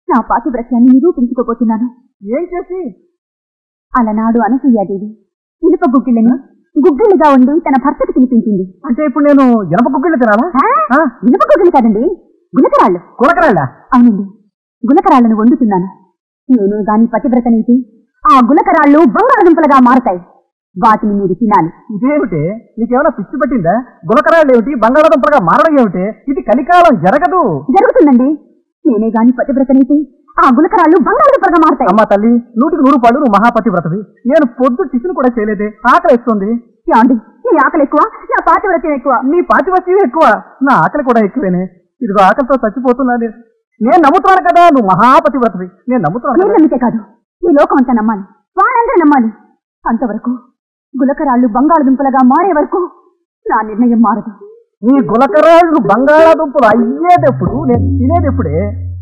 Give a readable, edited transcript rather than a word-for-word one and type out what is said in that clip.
నా పాతివ్రత్యాన్ని నిరూపించుకోబోతున్నాను. ఏం చేసి? అలనాడు అనసూయాదేవి ఇనుప గుగ్గిళ్ళని గుగ్గిళ్ళుగా ఉండి తన భర్తకు తినిపించింది. అంటే ఇప్పుడు నేను ఇనుప గుగ్గిళ్ళు తినాలా? ఇనుప గుగ్గిళ్ళు కాదండి, గులకరాళ్ళు. గులకరాళ్ళ? అవునండి, గులకరాళ్లను వండుతున్నాను. నేనే గాని పతివ్రతనైతే ఆ గులకరాళ్ళు బంగాళదుంపలుగా మారతాయి. వాటిని మీరు తినాలి. ఇదేమిటి, నీకేమైనా పిచ్చి పట్టిందా? గులకరాళ్ళు ఏమిటి, బంగాళదుంపలుగా మారడం ఏమిటి? ఇది కలికాలం జరగదు. జరుగుతుందండి. నేనే గాని పతివ్రతనైతే ఆ గులకరాళ్ళు బంగాళదుంపలుగా మారతాయి. అమ్మా తల్లి, 100కి 100 పాళ్ళు నువ్వు మహాపతివ్రతవి. నేను పొద్దు టిఫిన్ కూడా చేయలేదే, ఆకలి వేస్తుంది. యాండి, నీ ఆకలి ఎక్కువ, నా పాతివ్రత్యం ఎక్కువ. నీ పాతివ్రత్యం ఎక్కువ, నా ఆకలి కూడా ఎక్కువేనే. ఇదిగో ఆకలితో చచ్చిపోతున్నాను. నేను నమ్ముతున్నాను కదా నువ్వు మహాపతివ్రతవి. నేను నమ్ముతున్నాను. నేను నమ్మితే కాదు, ఈ లోకం అంతా నమ్మాలి, వాళ్ళందరూ నమ్మాలి. అంతవరకు గులకరాళ్ళు బంగాళదుంపలుగా మారే వరకు నా నిర్ణయం మారదు. నీ గులకరాళ్ళు బంగాళాదుంపలు అయ్యేటప్పుడు నేను తినేటప్పుడే